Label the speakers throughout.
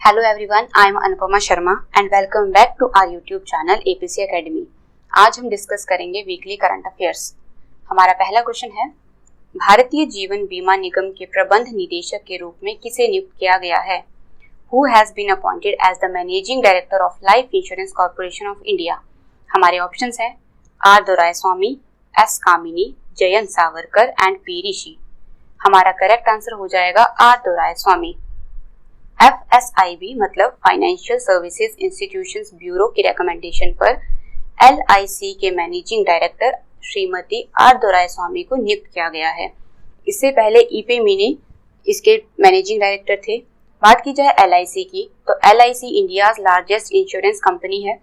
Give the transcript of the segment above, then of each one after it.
Speaker 1: Hello everyone, I am Anupama Sharma and welcome back to our YouTube channel APC Academy। आज हम discuss करेंगे weekly current affairs. हमारा पहला question है, भारतीय जीवन बीमा निगम के प्रबंध निदेशक के रूप में किसे नियुक्त किया गया है? Who has been appointed as the managing director of Life Insurance Corporation of India? हमारे ऑप्शंस हैं R Doraiswamy, S Kamini, Jayant Savarkar and P Rishi. हमारा करेक्ट आंसर हो जाएगा आर दोरायस्वामी। FSIB मतलब फाइनेंशियल सर्विसेज इंस्टीट्यूशंस ब्यूरो की रिकमेंडेशन पर LIC के managing director Shrimati R Doraiswamy को नियुक्त किया गया है। इससे पहले ईपे मीनी इसके मैनेजिंग डायरेक्टर थे। बात की जाए LIC की तो LIC India's largest insurance company है।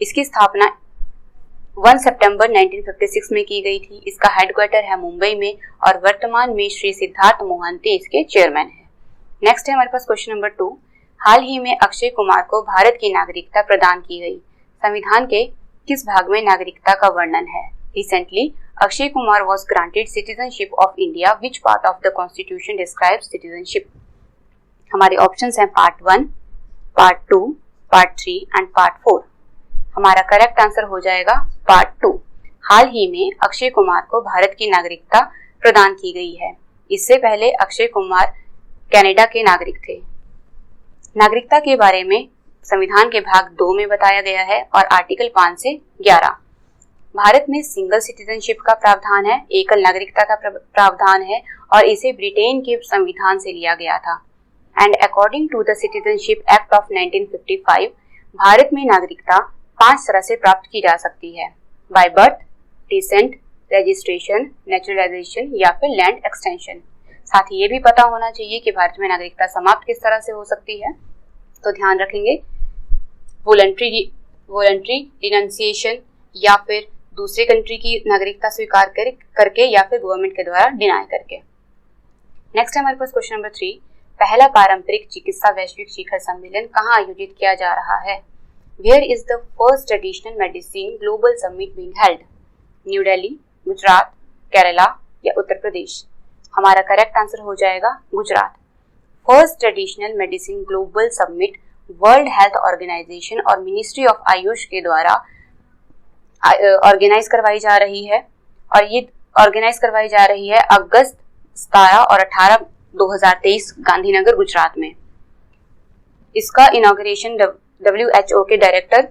Speaker 1: इसकी स्थापना 1 सितंबर 1956 में की गई थी। इसका हेडक्वार्टर है मुंबई में और वर्तमान में श्री सिद्धार्थ मोहंती इसके चेयरमैन है। नेक्स्ट है हमारे पास क्वेश्चन नंबर 2। हाल ही में अक्षय कुमार को भारत की नागरिकता प्रदान की गई। संविधान के किस भाग में नागरिकता का वर्णन है? Recently Akshay Kumar was granted citizenship of India. Which part of the constitution describes citizenship? हमारे ऑप्शंस हैं part 1, part 2, part 3 and part 4। हमारा करेक्ट आंसर हो जाएगा पार्ट 2। हाल ही में अक्षय कुमार को भारत की नागरिकता प्रदान की गई है। इससे पहले अक्षय कुमार कनाडा के नागरिक थे। नागरिकता के बारे में संविधान के भाग 2 में बताया गया है और आर्टिकल 5 से 11। भारत में सिंगल सिटीजनशिप का प्रावधान है, एकल नागरिकता का प्रावधान है और इसे ब्रिटेन के संविधान से लिया गया था। And according to the citizenship act of 1955 Bharat में नागरिकता 5 तरह से प्राप्त की जा सकती है, by birth, descent, registration, naturalisation या फिर लैंड एक्सटेंशन। साथ ही ये भी पता होना चाहिए कि भारत में नागरिकता समाप्त किस तरह से हो सकती है, तो ध्यान रखेंगे वॉलंटरी रिनंसिएशन या फिर दूसरे कंट्री की नागरिकता स्वीकार करके या फिर गवर्नमेंट के द्वारा डिनाई करके। नेक्स्ट है हमारे पास क्वेश्चन नंबर 3। पहला पारंपरिक चिकित्सा वैश्विक शिखर सम्मेलन कहाँ आयोजित किया जा रहा है? Where is the first traditional medicine global summit being held? New Delhi, Gujarat, Kerala या उत्तर प्रदेश? हमारा करेक्ट आंसर हो जाएगा Gujarat. First traditional medicine global summit World Health Organization और मिनिस्ट्री ऑफ आयुष के द्वारा ऑर्गेनाइज करवाई जा रही है और ये ऑर्गेनाइज करवाई जा रही है अगस्त 17 और 18 2023 गांधीनगर गुजरात में। इसका इनॉग्रेशन WHO के डायरेक्टर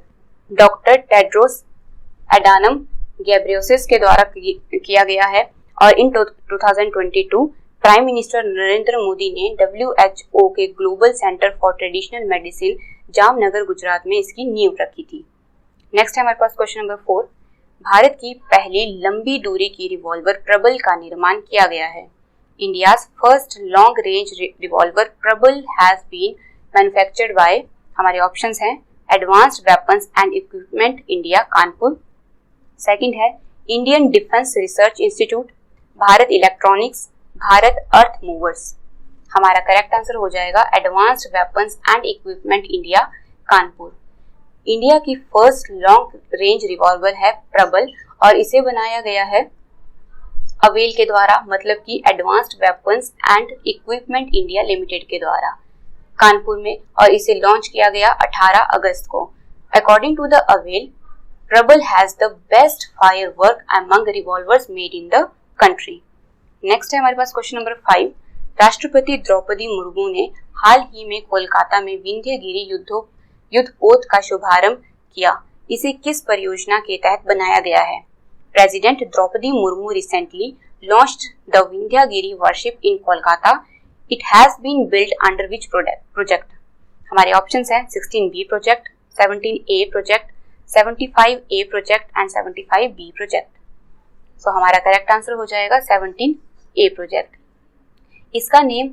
Speaker 1: डॉक्टर टेड्रोस एडानम गैब्रियोसिस के द्वारा किया गया है और इन 2022 प्राइम मिनिस्टर नरेंद्र मोदी ने WHO के global centre for traditional medicine Jamnagar Gujarat में इसकी नींव रखी थी। नेक्स्ट है हमारे पास क्वेश्चन नंबर 4। भारत की पहली लंबी दूरी की रिवॉल्वर प्रबल का निर्माण किया गया है। India's first long range revolver Prabal has been manufactured by, हमारे ऑप्शंस हैं advanced weapons and equipment India Kanpur. Second है Indian defence research institute, Bharat electronics, Bharat earth movers. हमारा करेक्ट आंसर हो जाएगा advanced weapons and equipment India Kanpur. India की first long range revolver है प्रबल और इसे बनाया गया है अवेल के द्वारा, मतलब कि advanced weapons and equipment India limited के द्वारा कानपुर में, और इसे लॉन्च किया गया 18 अगस्त को। अकॉर्डिंग टू द अवेल, प्रबल has the best fire work among revolvers made in the country. Next है हमारे पास क्वेश्चन नंबर 5। राष्ट्रपति द्रौपदी मुर्मू ने हाल ही में कोलकाता में विंध्यगिरी युद्धपोत का शुभारंभ किया। इसे किस परियोजना के तहत बनाया गया है? President Droupadi Murmu recently launched the Vindhyagiri warship in Kolkata. It has been built under which project? हमारे ऑप्शंस हैं 16B project, 17A project, 75A project and 75B project. So हमारा करेक्ट आंसर हो जाएगा 17A प्रोजेक्ट। इसका नेम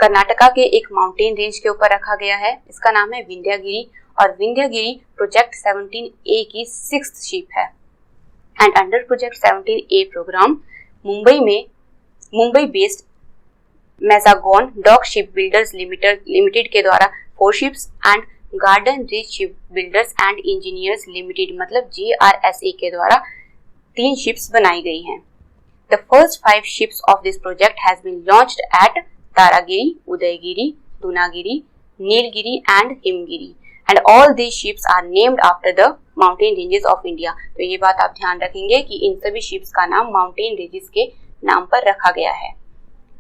Speaker 1: कर्नाटका के एक माउंटेन रेंज के ऊपर रखा गया है। इसका नाम है विंध्यगिरी और विंध्यगिरी प्रोजेक्ट 17A की 6th शिप है। And under project 17A programme Mumbai based Mazagon dock ship builders limited के द्वारा 4 ships and garden reach ship builders and engineers limited मतलब GRSA के द्वारा 3 शिप्स बनाई गई हैं। The first 5 ships of this project has been launched at Taragiri, Udaygiri, Dunagiri, Nilgiri and Himgiri, and all these ships are named after the mountain ranges of India. तो ये बात आप ध्यान रखेंगे कि इन सभी शिप्स का नाम माउंटेन रेंजेस के नाम पर रखा गया है।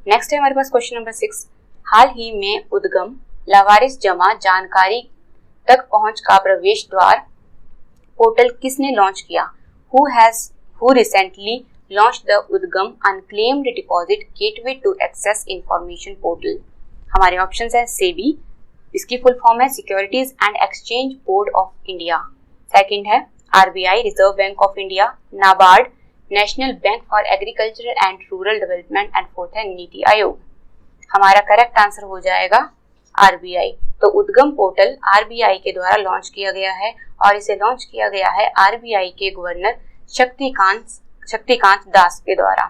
Speaker 1: नेक्स्ट है हमारे पास क्वेश्चन नंबर 6, हाल ही में उद्गम लावारिस जमा जानकारी तक पहुंच का प्रवेश द्वार पोर्टल किसने लॉन्च किया? Who recently launched the Udgam unclaimed deposit gateway to access information portal? हमारे ऑप्शंस है सेबी, इसकी फुल फॉर्म है securities and exchange board of India. Second है RBI, reserve bank of India, NABARD, national bank for agriculture and rural development, and fourth है नीति आयोग। हमारा correct answer हो जाएगा आरबीआई। तो उद्गम पोर्टल आरबीआई के द्वारा लॉन्च किया गया है और इसे लॉन्च किया गया है आरबीआई के गवर्नर शक्तिकांत दास के द्वारा।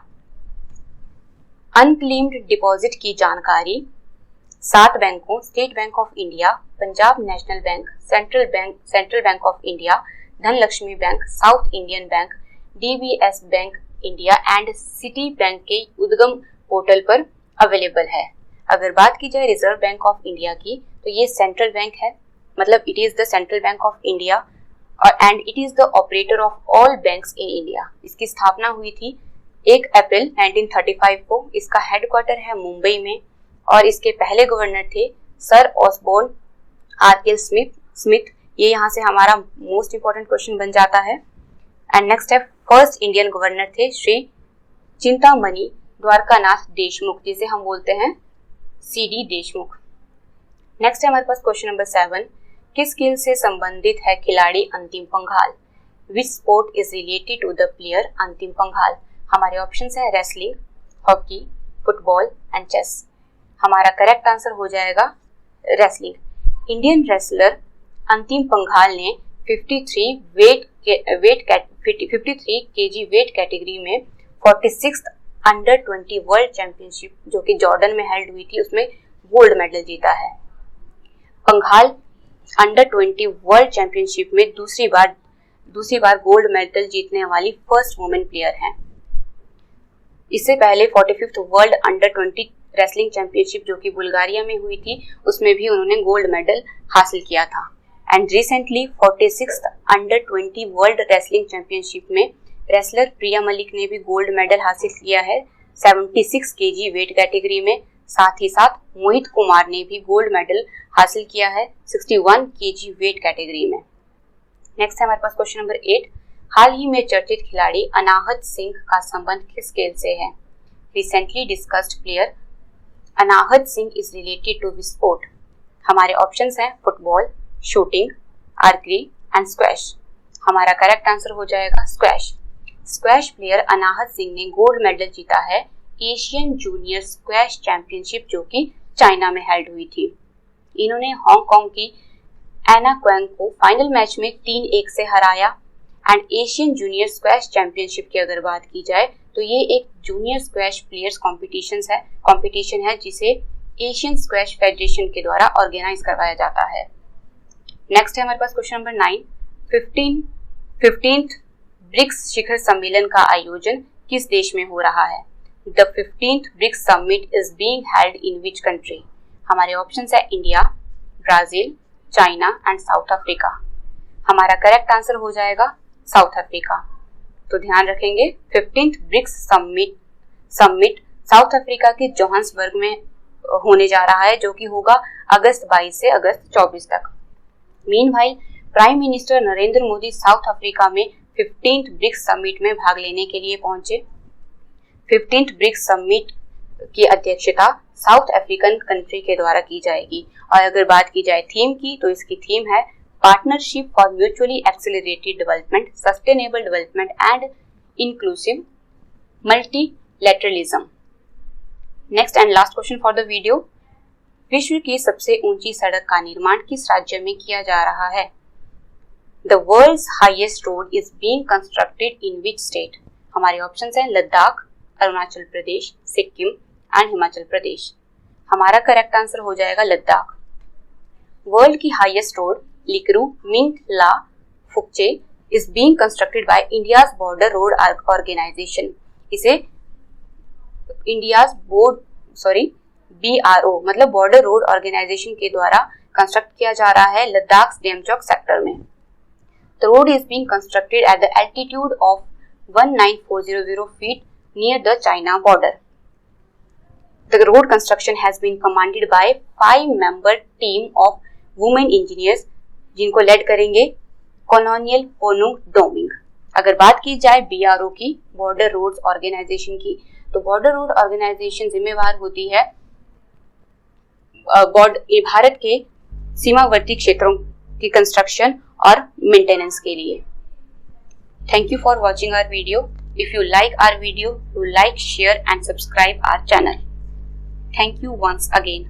Speaker 1: अनक्लेम्ड डिपॉजिट की जानकारी 7 बैंकों state bank of India, Punjab national bank, central bank of India, Dhanlaxmi bank, south Indian bank, DBS bank India and city bank के उद्गम पोर्टल पर अवेलेबल है। अगर बात की जाए रिजर्व बैंक ऑफ इंडिया की, तो ये सेंट्रल बैंक है, मतलब it is the central bank of India and it is the operator of all banks in India. इसकी स्थापना हुई थी 1 अप्रैल 1935 को। इसका हेडक्वार्टर है मुंबई में और इसके पहले गवर्नर थे सर ऑसबोर्न आर्केल स्मिथ। ये यहाँ से हमारा मोस्ट इंपॉर्टेंट क्वेश्चन बन जाता है। एंड नेक्स्ट है फर्स्ट इंडियन गवर्नर थे श्री चिंतामणि द्वारकानाथ देशमुख, जिसे हम बोलते हैं सीडी देशमुख। नेक्स्ट है हमारे पास क्वेश्चन नंबर 7, किस खेल से संबंधित है खिलाड़ी Antim Panghal? Which sport is related to the player Antim Panghal? हमारे ऑप्शंस है wrestling, hockey, football and chess. हमारा करेक्ट आंसर हो जाएगा रेसलिंग। इंडियन रेसलर अंतिम पंघाल ने 53 केजी वेट कैटेगरी में 46th अंडर 20 वर्ल्ड चैंपियनशिप जो कि जॉर्डन में हेल्ड हुई थी, उसमें गोल्ड मेडल जीता है। पंघाल अंडर 20 वर्ल्ड चैंपियनशिप में दूसरी बार गोल्ड मेडल जीतने वाली फर्स्ट वुमेन प्लेयर हैं। इससे पहले 45th world under 20 wrestling championship जो कि बुल्गारिया में हुई थी, उसमें भी उन्होंने गोल्ड मेडल हासिल किया था। And recently 46th under 20 world wrestling championship में रेसलर प्रिया मलिक ने भी गोल्ड मेडल हासिल किया है 76 केजी वेट कैटेगरी में। साथ ही साथ मोहित कुमार ने भी गोल्ड मेडल हासिल किया है 61 केजी वेट कैटेगरी में। नेक्स्ट है हमारे पास क्वेश्चन नंबर 8, हाल ही में चर्चित खिलाड़ी अनाहत सिंह का संबंध किस खेल से है? Recently discussed player Anahat Singh is related to which sport? हमारे ऑप्शंस हैं football, shooting, archery and squash. हमारा करेक्ट आंसर हो जाएगा squash. Squash player Anahat Singh ने गोल्ड मेडल जीता है एशियन जूनियर स्क्वैश चैंपियनशिप जो कि चाइना में हेल्ड हुई थी। इन्होंने हांगकांग की एना क्वेंग को फाइनल मैच में 3-1 से हराया। And Asian junior squash championship की अगर बात की जाए तो ये एक जूनियर स्क्वैश प्लेयर्स कॉम्पिटिशन है जिसे एशियन स्क्वैश फेडरेशन के द्वारा ऑर्गेनाइज करवाया जाता है। नेक्स्ट है हमारे पास क्वेश्चन नंबर 9, 15th ब्रिक्स शिखर सम्मेलन का आयोजन किस देश में हो रहा है? The 15th BRICS summit is being held in which country? हमारे ऑप्शंस है India, Brazil, China and South Africa. हमारा करेक्ट आंसर हो जाएगा साउथ अफ्रीका। तो ध्यान रखेंगे 15th BRICS summit South Africa के जोहान्सबर्ग में होने जा रहा है जो कि होगा अगस्त 22 से अगस्त 24 तक। Meanwhile prime minister Narendra Modi south Africa में 15th ब्रिक्स समिट में भाग लेने के लिए पहुंचे। 15th ब्रिक्स समिट की अध्यक्षता साउथ अफ्रीकन कंट्री के द्वारा की जाएगी। और अगर बात की जाए थीम की तो इसकी थीम है partnership for mutually accelerated development, sustainable development and inclusive multilateralism. Next and last question for the video, विश्व की सबसे ऊंची सड़क का निर्माण किस राज्य में किया जा रहा है? The world's highest road is being constructed in which state? हमारे ऑप्शंस हैं लद्दाख, अरुणाचल प्रदेश, सिक्किम एंड हिमाचल प्रदेश। हमारा करेक्ट आंसर हो जाएगा लद्दाख। वर्ल्ड की highest road Likaru Mingla Fukche is being constructed by India's border road organisation. इसे इंडियाज BRO मतलब बॉर्डर रोड ऑर्गेनाइजेशन के द्वारा कंस्ट्रक्ट किया जा रहा है लद्दाख डेमचोक सेक्टर में। The road is being constructed at the altitude of 19400 feet near the China border. The road construction has been commanded by 5-member team of women engineers, जिनको lead करेंगे colonial Ponung doming. अगर बात की जाए BRO की, border roads organisation की, तो border road organisation जिम्मेवार होती है भारत के सीमावर्ती क्षेत्रों की कंस्ट्रक्शन और मेंटेनेंस के लिए। Thank you for watching our video. If you like our video, do like, share and subscribe our channel. Thank you once again.